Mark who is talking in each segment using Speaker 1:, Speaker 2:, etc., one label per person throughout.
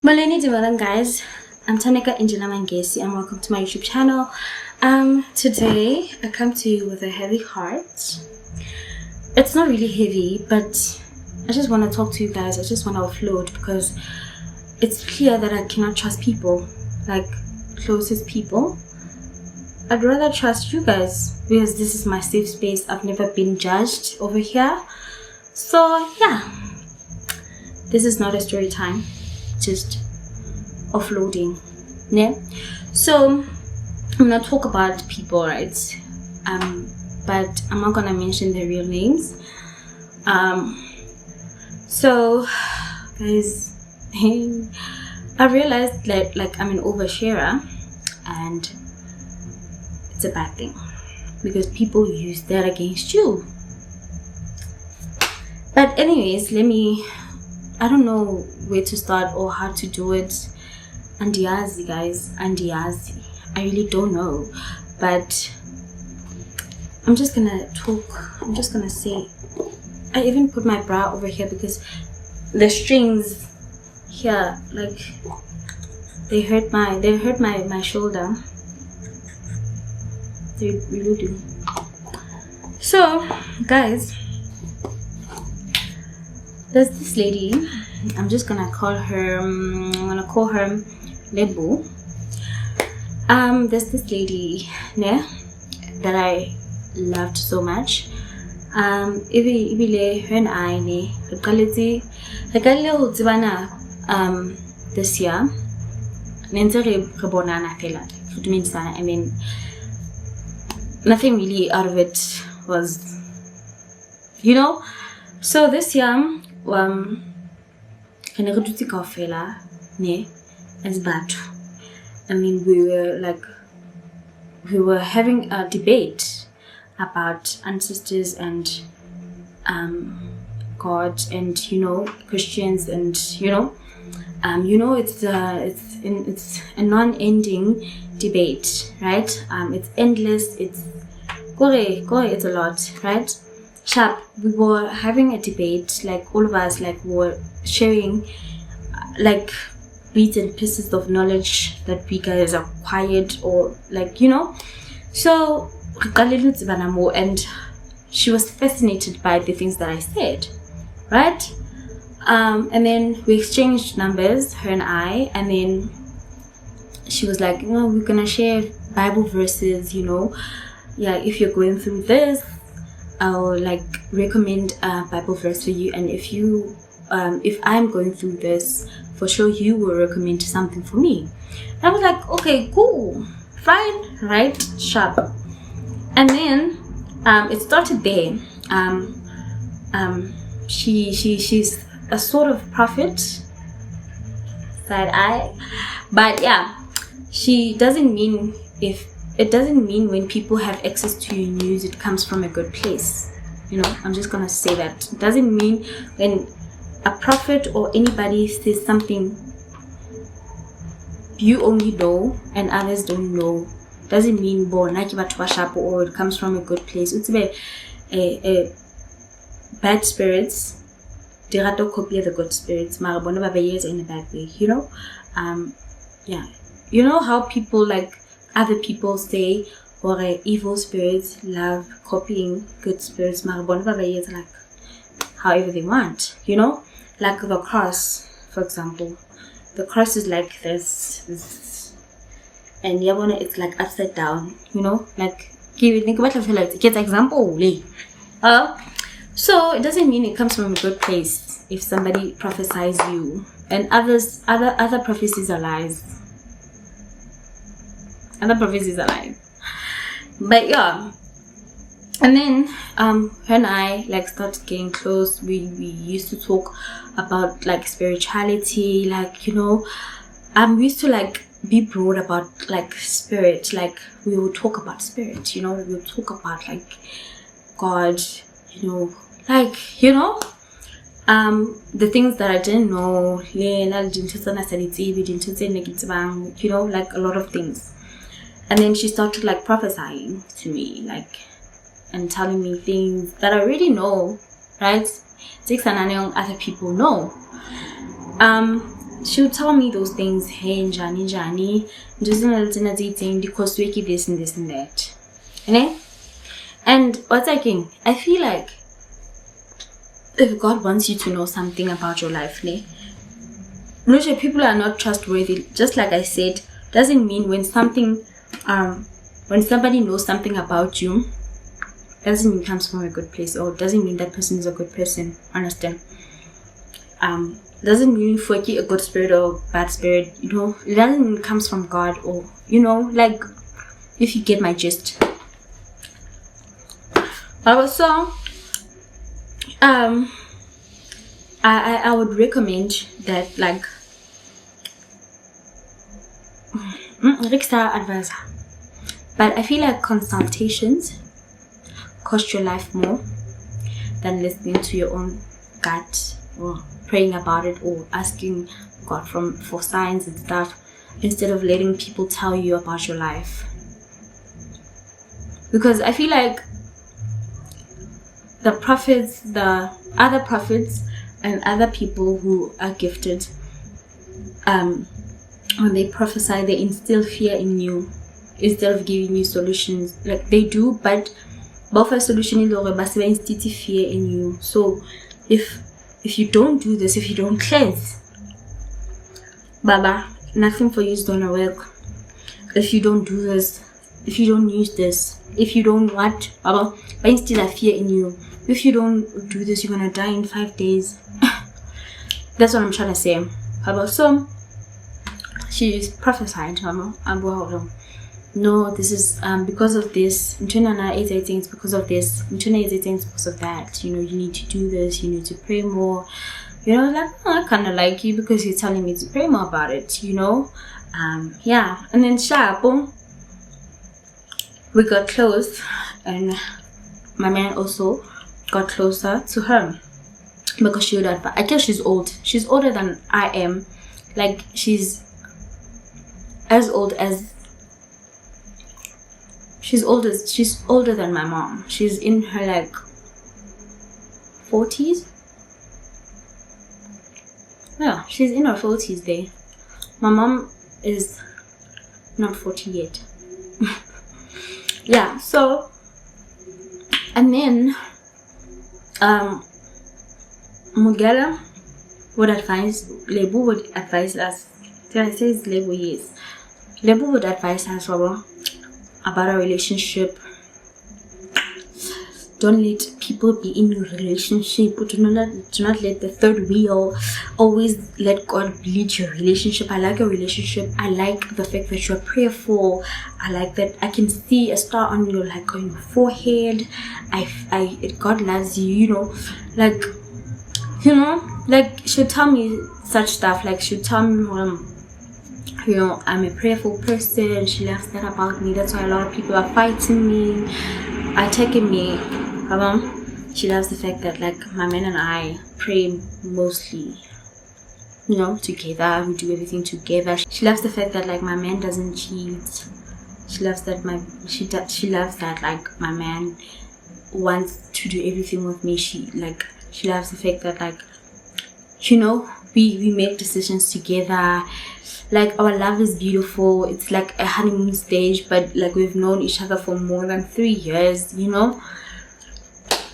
Speaker 1: Maleni Dimalang guys, I'm Tanika Angela Mangesi and welcome to my YouTube channel. Today I come to you with a heavy heart. It's not really heavy, but I just want to talk to you guys. I just want to offload because it's clear that I cannot trust people, like closest people. I'd rather trust you guys because this is my safe space. I've never been judged over here. So yeah, this is not a story time. Just offloading. Yeah. So I'm gonna talk about people, right? But I'm not gonna mention their real names. So guys, I realized that like I'm an oversharer and it's a bad thing because people use that against you. But anyways, I don't know where to start or how to do it. Andiazi guys, Andiazi. I really don't know. But I'm just gonna talk. I'm just gonna say. I even put my bra over here because the strings here, like they hurt my shoulder. They really do. So guys, there's this lady. I'm just gonna call her. Lebu. There's this lady, yeah, that I loved so much. Ibile her and I ne this year. I mean, nothing really out of it was, So this year, as bad. I mean, we were having a debate about ancestors and God and Christians and it's a non-ending debate, right? It's endless. It's it's a lot, right? Sharp. We were having a debate, like all of us, like we were sharing, like bits and pieces of knowledge that we guys acquired, or So and she was fascinated by the things that I said, right? And then we exchanged numbers, her and I, and then she was like, we're gonna share Bible verses, yeah, if you're going through this, I'll like recommend a Bible verse for you, and if I'm going through this, for sure you will recommend something for me. And I was like, okay, cool, fine, right, sharp. And then it started there. She's a sort of prophet, side eye, but yeah, it doesn't mean when people have access to your news it comes from a good place. I'm just gonna say that. It doesn't mean when a prophet or anybody says something you only know and others don't know. Doesn't mean or it comes from a good place. It's a bad spirits. They rather copy the good spirits. In a bad way, yeah. How people, like other people say, or evil spirits love copying good spirits. Like however they want, like the cross, for example. The cross is like this, and Yabona it's like upside down, like think about it. Get example, so it doesn't mean it comes from a good place if somebody prophesies you, and other prophecies are lies. Other prophecies are lies. But yeah, and then her and I like started getting close. We used to talk about like spirituality, like we used to like be broad about like spirit. Like we would talk about spirit, we would talk about like God, like the things that I didn't know, like a lot of things. And then she started like prophesying to me, like, and telling me things that I already know, right? Other people know. she would tell me those things. Hey, Jani, because we keep this and this and that. And what's again? I feel like if God wants you to know something about your life, people are not trustworthy. Just like I said, doesn't mean when somebody knows something about you, doesn't mean it comes from a good place, or doesn't mean that person is a good person. Understand? Doesn't mean for a good spirit or bad spirit. It doesn't mean it comes from God, or like, if you get my gist. So, I would recommend that, like, Rickstar advisor. But I feel like consultations cost your life more than listening to your own gut, or praying about it, or asking God for signs and stuff, instead of letting people tell you about your life. Because I feel like the prophets, the other prophets and other people who are gifted, when they prophesy, they instill fear in you instead of giving you solutions. Like, they do, but both a solution in the instill fear in you. So if you don't do this, if you don't cleanse, Baba, nothing for you is gonna work. If you don't do this, if you don't use this, if you don't what, Baba, but instill a fear in you. If you don't do this, you're gonna die in 5 days. That's what I'm trying to say. Baba, so she's prophesied, no, this is because of this. It's because of this. It's because of that. You need to do this. You need to pray more. Like, I kind of like you because you're telling me to pray more about it. Yeah. And then sharp, we got close, and my man also got closer to her because she would advise. I guess she's old. She's older than I am. Like, she's older than my mom. She's in her like 40s. Yeah, she's in her 40s there. My mom is not 40 yet. Yeah, so, and then Mugela would advise, Lebu would advise us. Did I say it's Lebu? Yes. Lebu would advise us about a relationship. Don't let people be in your relationship. Do not let the third wheel. Always let God lead your relationship. I like a relationship. I like the fact that you're prayerful. I like that I can see a star on your forehead. God loves you. Like she'll tell me such stuff. Like, she'll tell me I'm a prayerful person. She loves that about me. That's why a lot of people are fighting me, attacking me. She loves the fact that, like, my man and I pray mostly, together. We do everything together. She loves the fact that, like, my man doesn't cheat. She loves that like my man wants to do everything with me. She loves the fact that, like, we make decisions together. Like, our love is beautiful. It's like a honeymoon stage, but like, we've known each other for more than 3 years.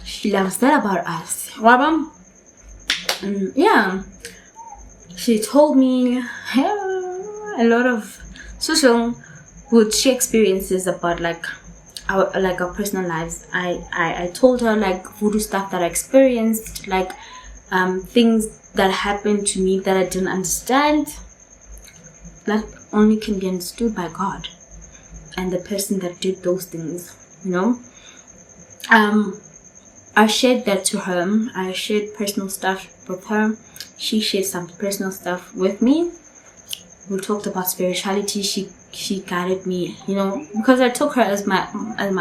Speaker 1: She loves that about us. Yeah, she told me a lot of social what she experiences about our personal lives. I told her, like, voodoo stuff that I experienced, like things that happened to me that I didn't understand, that only can be understood by God and the person that did those things. I shared that to her. I shared personal stuff with her. She shared some personal stuff with me. We talked about spirituality. She guided me, because I took her as my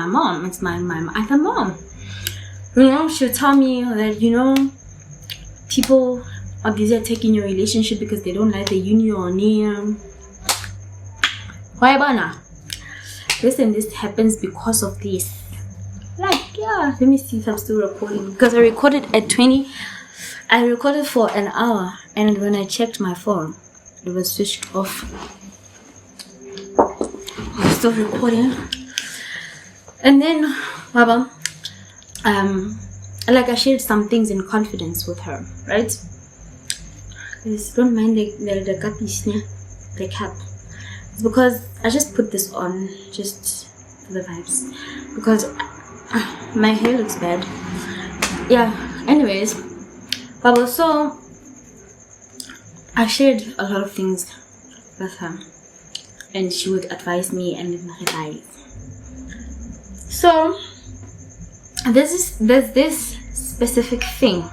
Speaker 1: mom. It's my other mom. She'll tell me that, people are busy taking your relationship because they don't like the union. Why, Bana? Listen, this happens because of this. Let me see if I'm still recording, because I recorded at 20. I recorded for an hour, and when I checked my phone, it was switched off. I'm still recording. And then, Baba, like I shared some things in confidence with her, right? Please don't mind the cap. It's because I just put this on just for the vibes, because my hair looks bad. Yeah, anyways, Baba, so I shared a lot of things with her, and she would advise me and advise. So there's this specific thing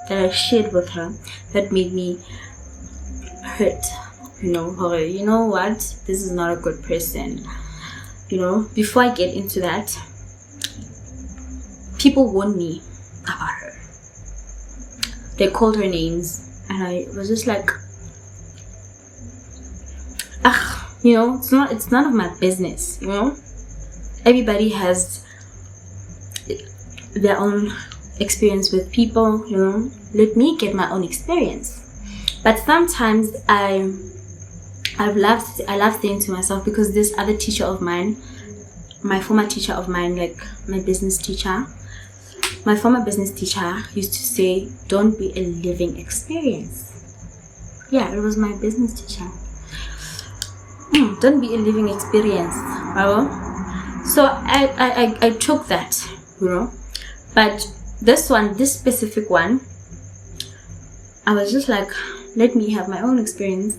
Speaker 1: that I shared with her that made me hurt. You know what? This is not a good person. Before I get into that, people warned me about her. They called her names, and I was just like, it's none of my business. Everybody has their own experience with people. Let me get my own experience. But sometimes I love saying to myself, because this other teacher of mine, my former teacher of mine, like my former business teacher used to say, don't be a living experience. Yeah, it was my business teacher. Don't be a living experience. So I took that, but this specific one, I was just like, let me have my own experience.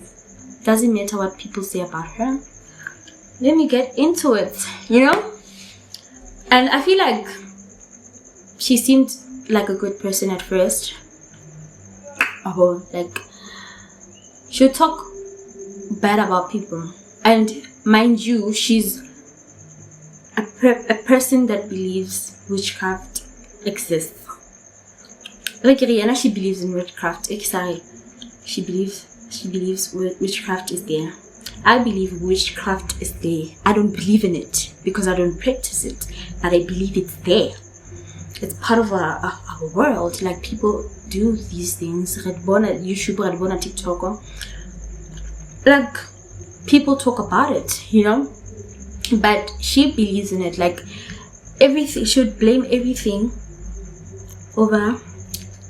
Speaker 1: Doesn't matter what people say about her. Let me get into it, And I feel like she seemed like a good person at first. Like, she'll talk bad about people. And mind you, she's a person that believes witchcraft exists. Like Rihanna, she believes in witchcraft. She believes witchcraft is there. I believe witchcraft is there. I don't believe in it because I don't practice it, but I believe it's there. It's part of our world. Like, people do these things. YouTube, TikTok. Like, people talk about it, But she believes in it. Like, everything, she would blame everything over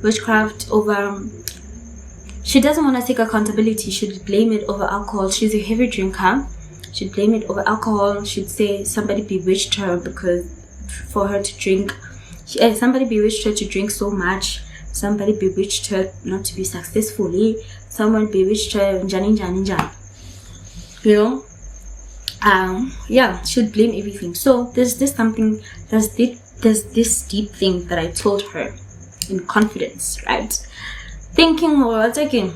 Speaker 1: witchcraft, over... She doesn't want to take accountability. She'd blame it over alcohol. She's a heavy drinker. She'd blame it over alcohol. She'd say somebody bewitched her because for her to drink. Somebody bewitched her to drink so much. Somebody bewitched her not to be successfully. Someone bewitched her. Yeah, she'd blame everything. So there's this deep thing that I told her in confidence, right? Thinking, well, again,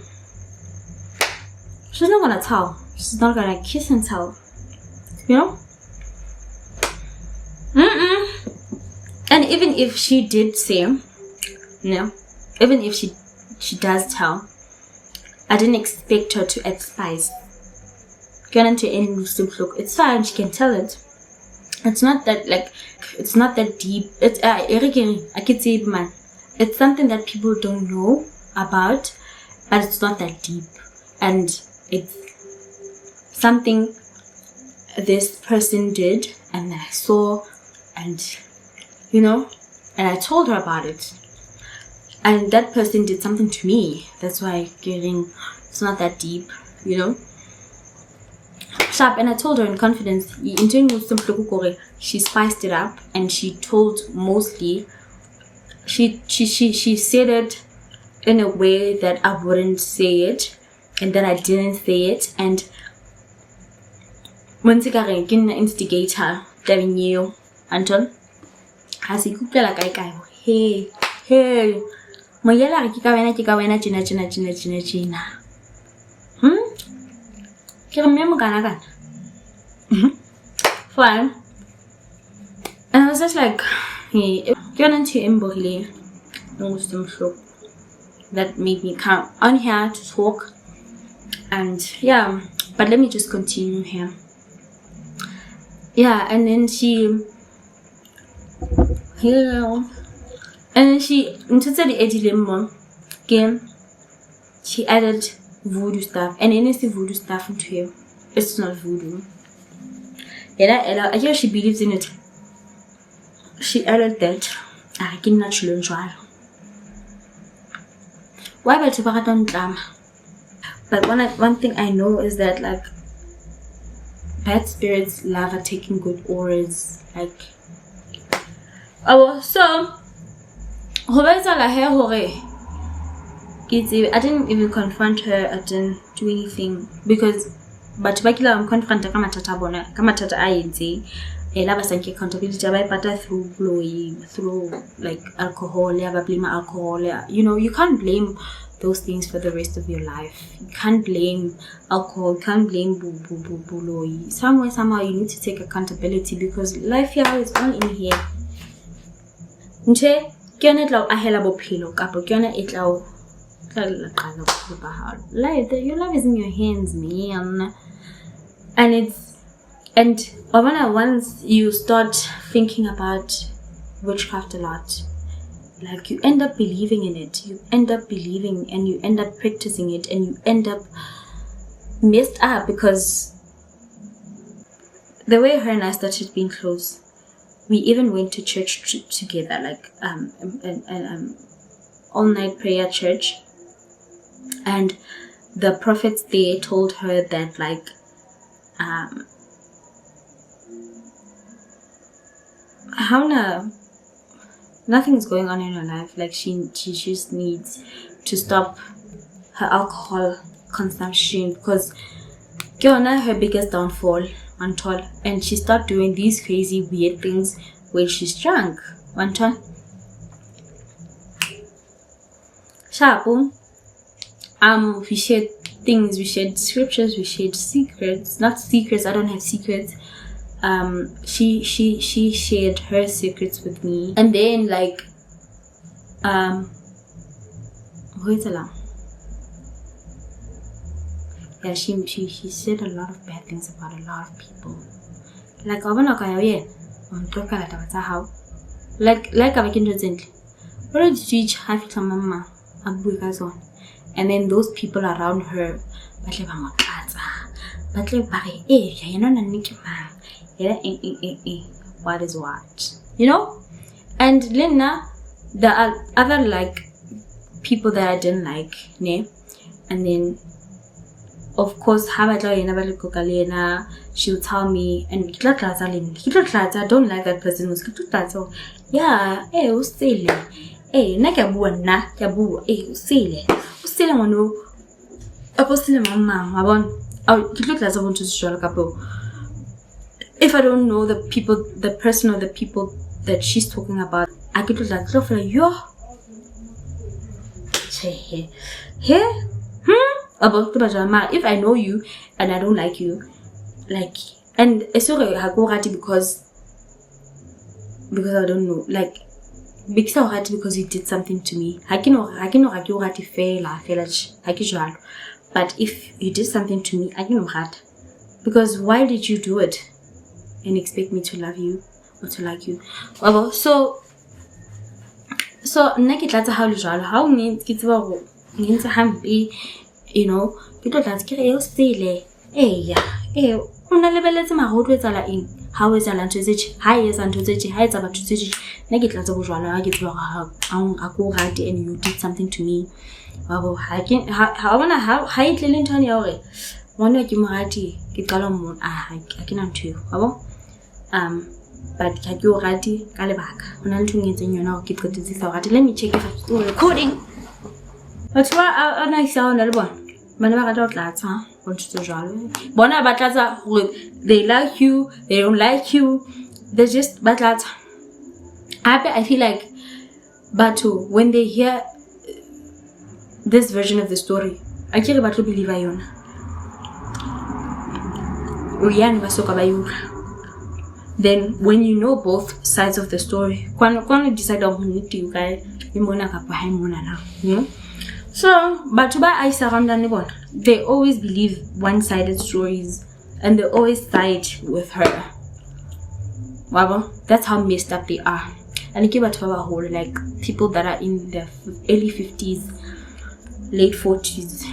Speaker 1: she's not gonna tell. She's not gonna kiss and tell. And even if she did say, even if she does tell, I didn't expect her to act spies. It's fine, she can tell it. It's not that deep. It's I could say it, man. It's something that people don't know about, but it's not that deep, and it's something this person did, and I saw, and and I told her about it, and that person did something to me. That's why it's not that deep, sharp. And I told her in confidence. She spiced it up, and she told mostly. She said it in a way that I wouldn't say it, and then I didn't say it. And once again, I'm an instigator, telling you, Anton, as he could like I hey, Mayela, Kikawena, China. Can remember Ganagan? Fine. And I was just like, hey, you're into Imbohili, Muslim show. That made me come on here to talk. And yeah, but let me just continue here. Yeah, and then she into the Eddie Limbo game, she added voodoo stuff, and any voodoo stuff into him. It's not voodoo. Ella, I guess she believes in it. She added that I cannot learn trial. Why but one thing I know is that like bad spirits love taking good auras. Like so I didn't even confront her. I didn't do anything because but I'm confront kamatata ayenzi lava sanke accountability abayipata through blowing, through like alcohol, blame alcohol. You know, you can't blame those things for the rest of your life. You can't blame alcohol, you can't blame buloi. Somehow you need to take accountability because life here is all in here. Nche kena tla ahela bophelo kapo kena etla life, your life is in your hands, man. And once you start thinking about witchcraft a lot, like you end up believing in it, you end up believing and you end up practicing it, and you end up messed up because the way her and I started being close, we even went to church together, like an all-night prayer church, and the prophets there told her that like nothing's going on in her life. Like she just needs to stop her alcohol consumption because her biggest downfall on top, and she started doing these crazy weird things when she's drunk. One time, we shared things, we shared scriptures, we shared secrets. Not secrets, I don't have secrets. She shared her secrets with me, and then like yeah, she said a lot of bad things about a lot of people. Like like what did you have mama and then those people around her what is what, you know? And Lena, there are other like people that I didn't like, ne? And then of course she'll tell me, and I don't like that person. Yeah, if I don't know the people, the person or the people that she's talking about, I could like yo. If I know you and I don't like you, like, and it's okay because I don't know, like, because you did something to me. But if you did something to me, I can hard. Because why did you do it and expect me to love you or to like you? Well, so how means it's happy, you know, you don't like to say, how is a land to sich, high is unto sich, high is about to sich, negative and you did something to me. How high Clinton Yore. One of you Marati, get Galamon, I cannot too. But Kagu Rati, Galabak. When I'm doing it in your now, keep got this out. Let me check if I'm still recording. But why I saw another one. Whenever I don't like, want to jolly. Bona Batlaza, they like you, they don't like you. They're just Batlat. I feel like Batu, when they hear this version of the story, I care about to believe I own. Then when you know both sides of the story, when decide on you guys, you know. So, but I surround anyone. They always believe one-sided stories, and they always side with her. Wow, that's how messed up they are. And give it to a whole like people that are in the early 50s, late 40s.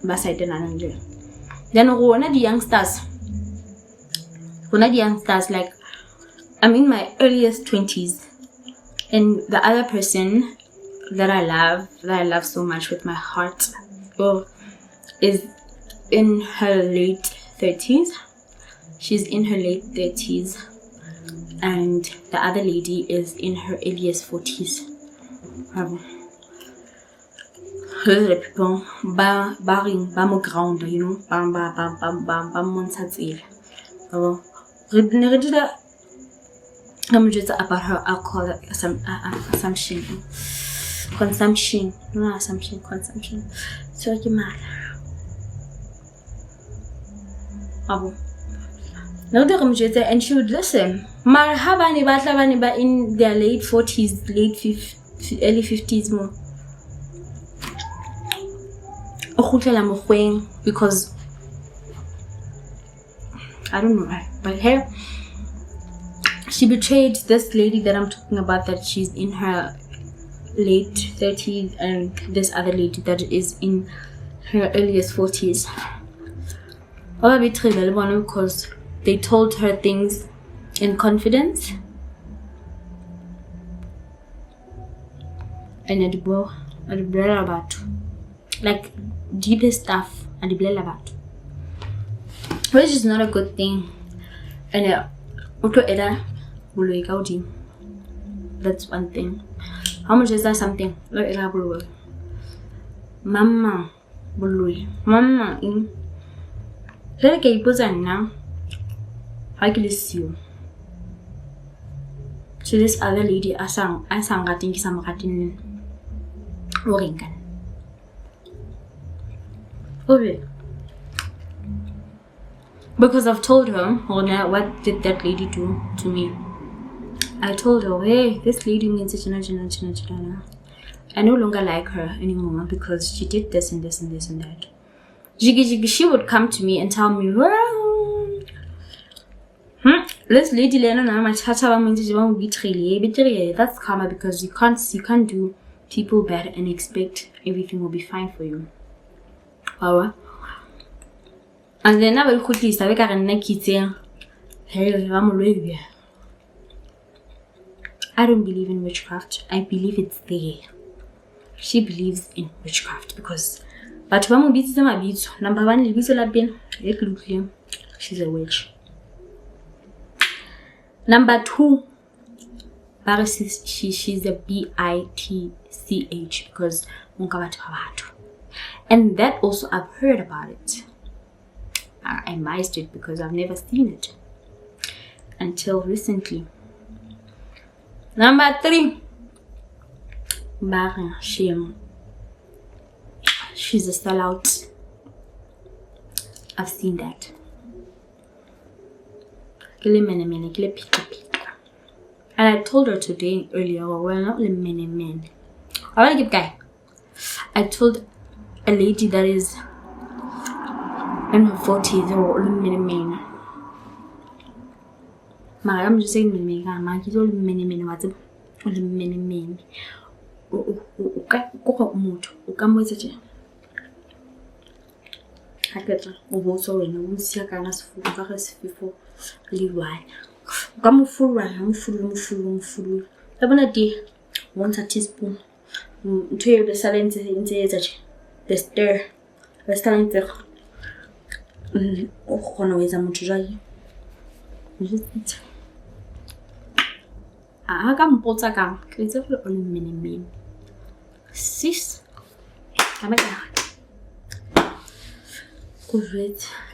Speaker 1: Beside the then one of the youngsters, like I'm in my earliest 20s, and the other person that I love so much with my heart, is in her late 30s. She's in her late 30s, and the other lady is in her earliest 40s. Those are the people ba mo ground, you know, ba montsha tsela. Re did I'm just about her alcohol consumption. So you mad. And she would listen. Marhabani ba in their late 40s, early 50s more. Because I don't know why, but her, she betrayed this lady that I'm talking about, that she's in her late 30s, and this other lady that is in her earliest 40s. Because they told her things in confidence, and at the about like deepest stuff and the about, which is not a good thing. And that's one thing. How much is that something? Mama in now. I can see you. So this other lady asang gating kisama gatin oringan. Okay. Because I've told her, what did that lady do to me? I told her, hey, this lady means I no longer like her anymore because she did this and this and this and that. She would come to me and tell me, well, this lady that's karma, because you can't do people bad and expect everything will be fine for you. And then I will quickly start I don't believe in witchcraft. I believe it's there. She believes in witchcraft because number one, she's a witch. Number two, she's a bitch because and that also I've heard about it. I missed it because I've never seen it until recently. Number three, she's a sellout. I've seen that. And I told her today earlier, well, not men. I told a lady that is in her 40s or men. I'm just saying men. What's men? Once a teaspoon. The silence in the stir. The silence. Sis. I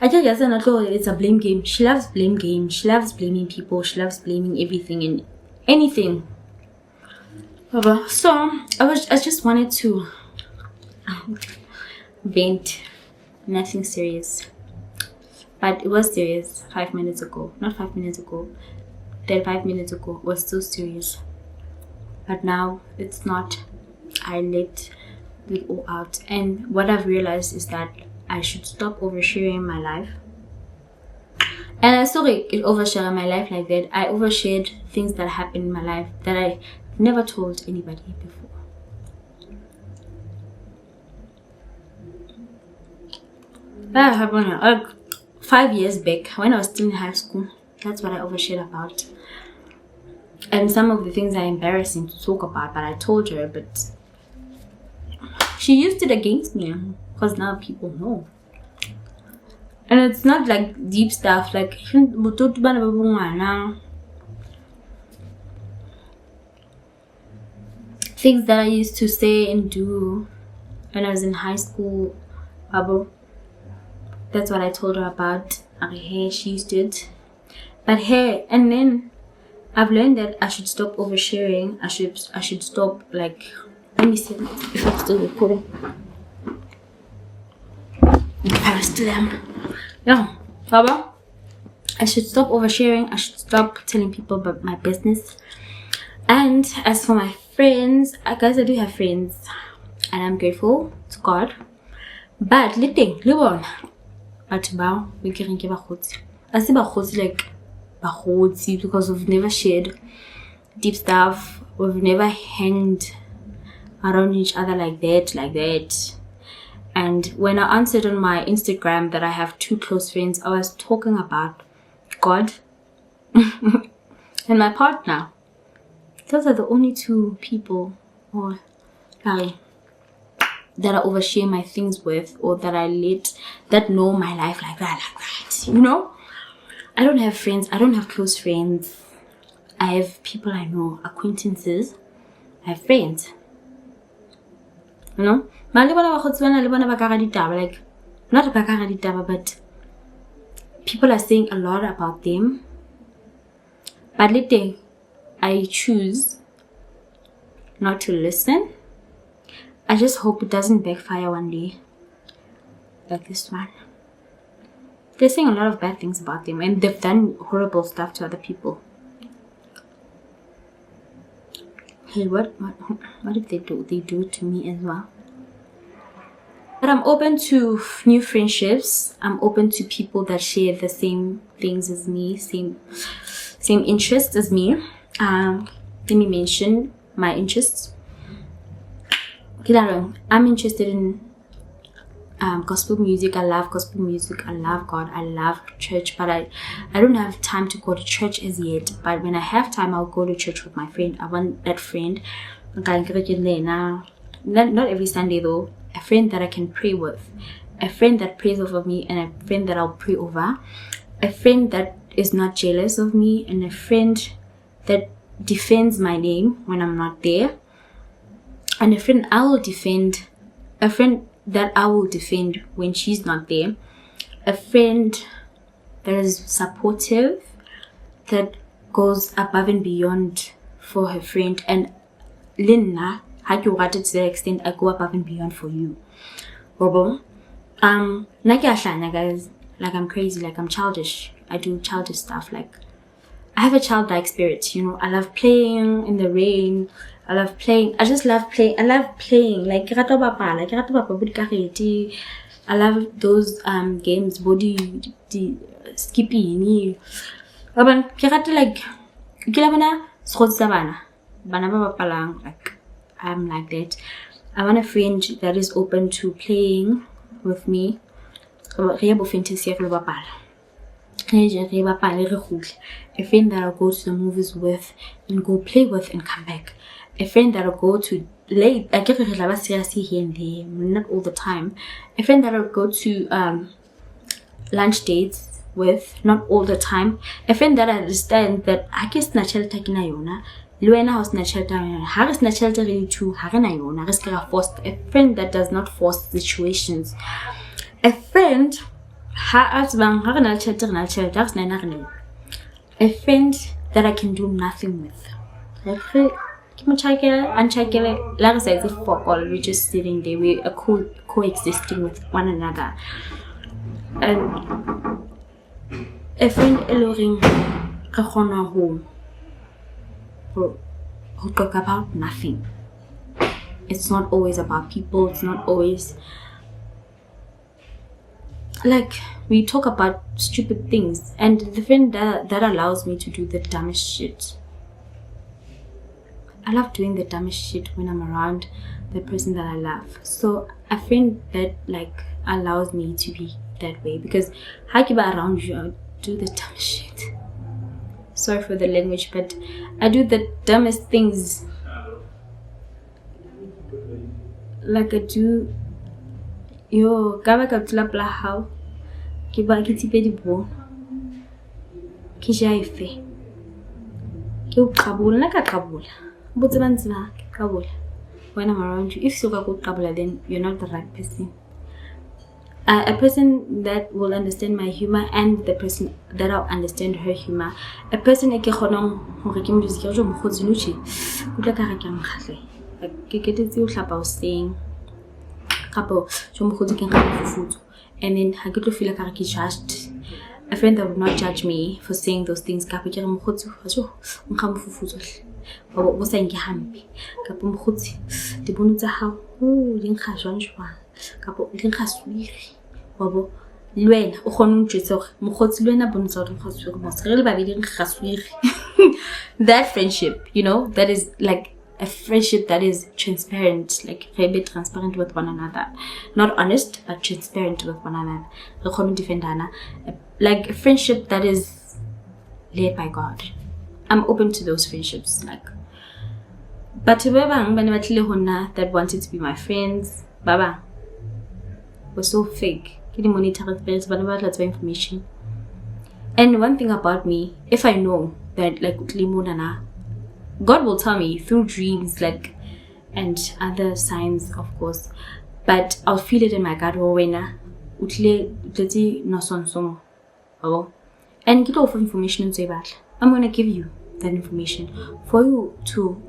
Speaker 1: tell you, it's a blame game. She loves blame games. She loves blaming people. She loves blaming everything and anything. So I just wanted to vent. Nothing serious, but it was serious 5 minutes ago. Not 5 minutes ago. Then 5 minutes ago was still serious, but now it's not. I let it all out, and what I've realized is that I should stop oversharing my life. And I still overshare my life like that. I overshared things that happened in my life that I never told anybody before. That happened like 5 years back when I was still in high school. That's what I overshared about. And some of the things are embarrassing to talk about, but I told her, but she used it against me because now people know. And it's not like deep stuff, like things that I used to say and do when I was in high school. That's what I told her about. Hey, she used it. But hey, and then I've learned that I should stop oversharing. I should stop, like, let me see if I'm still recording. I still am. Yeah, Baba. I should stop oversharing. I should stop telling people about my business. And as for my friends, guys, I do have friends, and I'm grateful to God. But we can give a hoot. I see like because we've never shared deep stuff. We've never hanged around each other like that. And when I answered on my Instagram that I have 2 close friends, I was talking about God and my partner. Those are the only 2 people that I overshare my things with, or that I let that know my life like that. You know? I don't have friends. I don't have close friends. I have people I know, acquaintances. I have friends. You know? Like, not but people are saying a lot about them. But later, I choose not to listen. I just hope it doesn't backfire one day. Like this one. They're saying a lot of bad things about them, and they've done horrible stuff to other people. Hey, what did they do? They do it to me as well. But I'm open to new friendships. I'm open to people that share the same things as me, same interests as me. Let me mention my interests. I'm interested in gospel music. I love gospel music. I love God. I love church, but I don't have time to go to church as yet. But when I have time, I'll go to church with my friend. I want that friend. Not every Sunday though. A friend that I can pray with. A friend that prays over me, and a friend that I'll pray over. A friend that is not jealous of me, and a friend that defends my name when I'm not there. And a friend I will defend. A friend that I will defend when she's not there. A friend that is supportive, that goes above and beyond for her friend. And Linna, how you got it to the extent I go above and beyond for you. Bobo. Guys, like I'm crazy, like I'm childish. I do childish stuff. Like I have a childlike spirit, you know. I love playing in the rain. I love playing. I just love playing. I love playing. Like I love those games. Body skippy. Like I'm like that. I want a friend that is open to playing with me. A friend that I'll go to the movies with and go play with and come back. A friend that I'll go to late. I get here and there, not all the time. A friend that I'll go to lunch dates with, not all the time. A friend that I understand that I guess na shelter kina yona. Luena house na shelter yona. Haris na shelter really too. Harina yona. Haris kira forced. A friend that does not force situations. A friend a friend that I can do nothing with. We're just sitting there. We are coexisting with one another. And a friend alluring who talk about nothing. It's not always about people. It's not always like we talk about stupid things. And the friend that allows me to do the dumbest shit. I love doing the dumbest shit when I'm around the person that I love. So a friend that like allows me to be that way, because hakiba around you, I do the dumb shit. Sorry for the language, but I do the dumbest things. Like I do, yo, kaba ka tla pla how, ke ba ke tipe di bo, ke jaife, ke o qabula na ka qabula, botse ba ntse ba ke qabula. When I'm around you, if you go qabula, then you're not the right person. A person that will understand my humor, and the person that I'll understand her humor. A person e ke kgonang hore ke mo dise ke jo mo khotsi nuchi, utla ka re ke am khahle. Ke ketetse o hlapa o seng kapo jo mo khotsi ke nka fufutu, and then ha ke tlo feel ka re ke judged. A friend that would not judge me for saying those things kapo ke re mo khotsi jo nka mo fufutu babo bo sa nke hampe kapo mo khotsi di bono tsa hao di nkga jwang jwang kapo di nkga swiri babo lwena o khona o ntjetse hore mo khotsi lwena bontsha hore nkga swiri mo se re le babedi nkga swiri. That friendship, you know, that is like a friendship that is transparent, like very transparent with one another, not honest but transparent with one another. Re khona defendana, like a friendship that is led by God. I'm open to those friendships, like. But that wanted to be my friends, baba, was so fake. Getting monitor lots of information. And one thing about me, if I know that like God will tell me through dreams, like, and other signs, of course, but I'll feel it in my gut. And get off information and say that I'm gonna give you that information for you to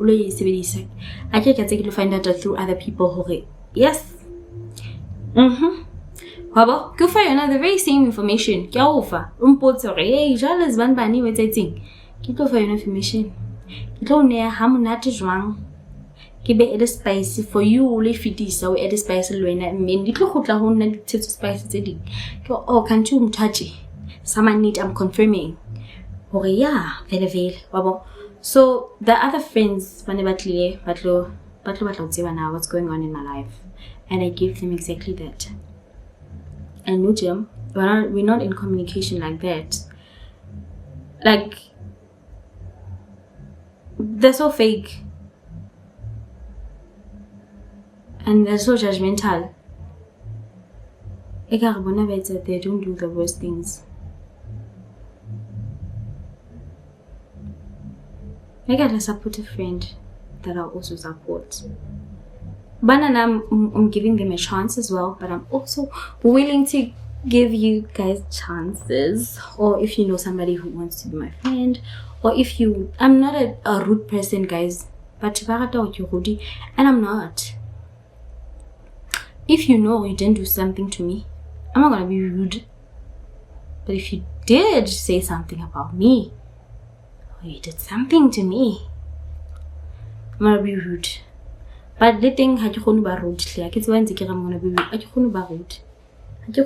Speaker 1: I can take it to find out through other people. Yes. Go for another very same information. Hey, jealous one bani with a thing. Get over your information. You don't know how much is wrong. Give it a spicy for you, only fit this so it is spicy when I mean, little hotla home spicy. Oh, can't you touch it? Someone need, I'm confirming. Oh, yeah, very well. So, the other friends, what's going on in my life, and I give them exactly that. And with them, we're not in communication like that. Like, they're so fake. And they're so judgmental. They don't do the worst things. I got a supportive friend that I'll also support. I'm giving them a chance as well, but I'm also willing to give you guys chances. Or if you know somebody who wants to be my friend, or if I'm not a rude person, guys, but and I'm not. If you know you didn't do something to me, I'm not gonna be rude. But if you did say something about me, or you did something to me, I'm gonna be rude. But the thing I can't be rude. I'm gonna be rude. I can't be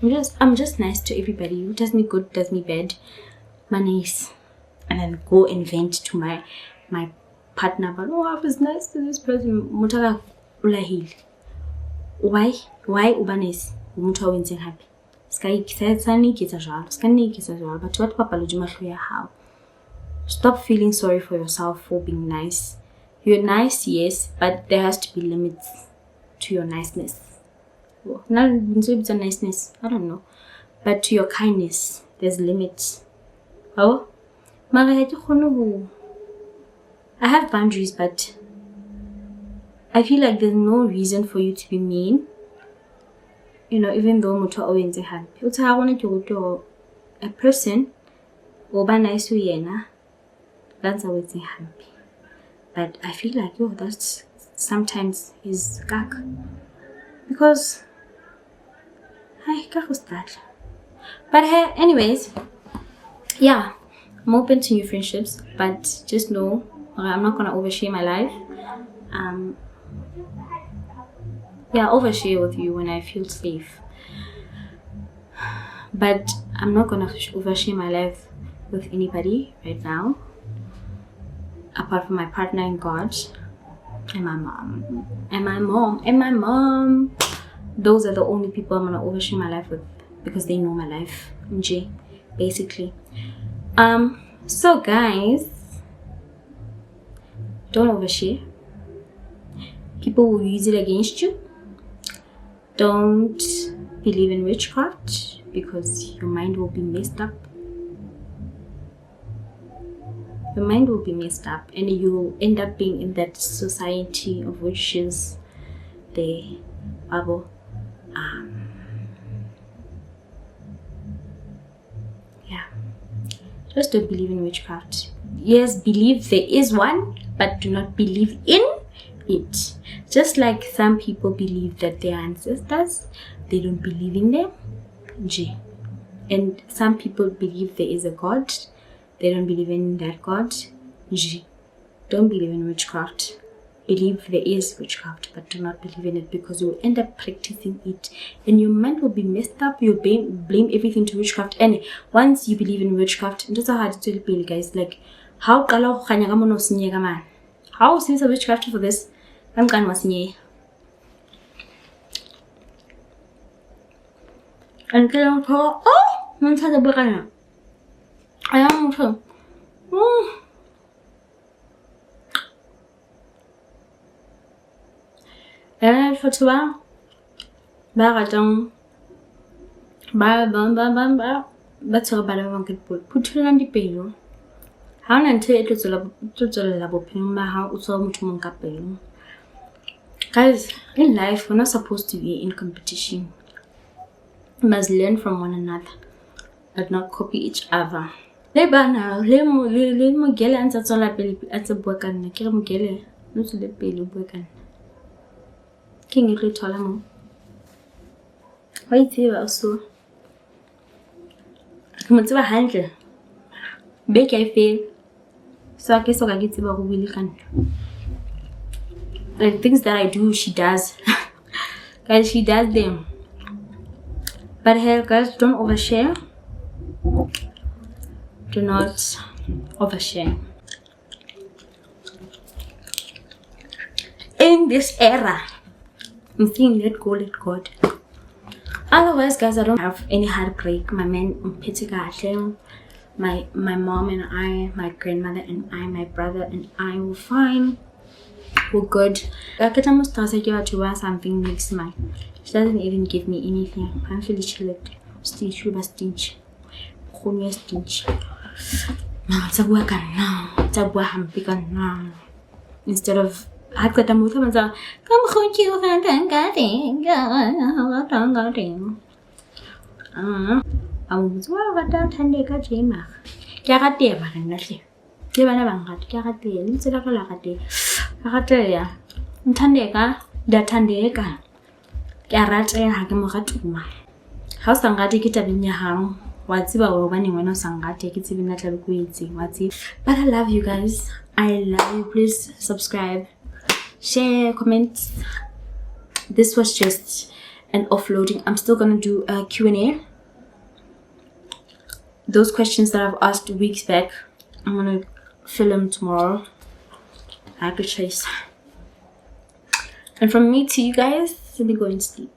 Speaker 1: rude. I'm just nice to everybody. Who does me good, does me bad. My nice. And then go and vent to my partner. But oh, I was nice to this person. Why ubanes umuntu awenze happy but what papa lo how. Stop feeling sorry for yourself for being nice. You're nice, yes, but there has to be limits to your niceness. Not niceness, I don't know, but to your kindness there's limits. Oh, I have boundaries, but I feel like there's no reason for you to be mean. You know, even though muto always happy. I want to a person or ba nice to yena. That's always happy. But I feel like that's sometimes is gag. Because was that. But hey, anyways, yeah, I'm open to new friendships, but just know I'm not gonna overshare my life. Yeah, I'll overshare with you when I feel safe. But I'm not gonna overshare my life with anybody right now, apart from my partner and God, and my mom, and my mom, and my mom. those are the only people I'm gonna overshare my life with, because they know my life. MJ, basically. So guys, don't overshare. People will use it against you. Don't believe in witchcraft, because your mind will be messed up. Your mind will be messed up, and you will end up being in that society of witches, the bubble. Yeah, just don't believe in witchcraft. Yes, believe there is one, but do not believe in it. Just like some people believe that their ancestors, they don't believe in them. And some people believe there is a God, they don't believe in that God. Don't believe in witchcraft. Believe there is witchcraft, but do not believe in it, because you will end up practicing it and your mind will be messed up. You'll blame everything to witchcraft. And once you believe in witchcraft, and that's how hard to tell, guys, like how how since witchcraft for this, I'm going to and tell oh, I'm tired of working. I am too. And for 2 hours, ba tshwere bana ba bang ka dipolo phuthulelang dipelo. Ha hona ntho e tlo tswela bophelong ba hao o tshwere motho mong ka pelo. Guys, in life, we're not supposed to be in competition. We must learn from one another, but not copy each other. Le bana, le mogele a ntse tswela pele a tse bua ka nna, ke re mogele no tswele pele o bua ka nna. Ke eng e tlo thola mo? Wa itseba also. Ke mo tseba hantle. Be ke I feel. So I guess I get to go really can. The things that I do, she does. Guys, she does them. But hey, guys, don't overshare. Do not overshare. In this era, I'm saying let go, let God. Otherwise, guys, I don't have any heartbreak. My man, my mom and I, my grandmother and I, my brother and I were fine. We're good. I get almost to wear something next month. She doesn't even give me anything. I'm feeling chilled. Stitch, we must stitch. Honey, stitch. Instead of I've got a move and come home you and getting I was well about and they got him. Carate, nothing. Give an avant, carate, instead of a lacate. Carate, Tandeka, that Tandeka. Carate, Hakamoratuma. How Sangati get up in your house? What's about when no Sangati? It's even not a what's it? But I love you guys. I love you. Please subscribe, share, comment. This was just an offloading. I'm still gonna do a Q&A. Those questions that I've asked weeks back, I'm gonna film tomorrow. I could chase. And from me to you guys, let me go and sleep.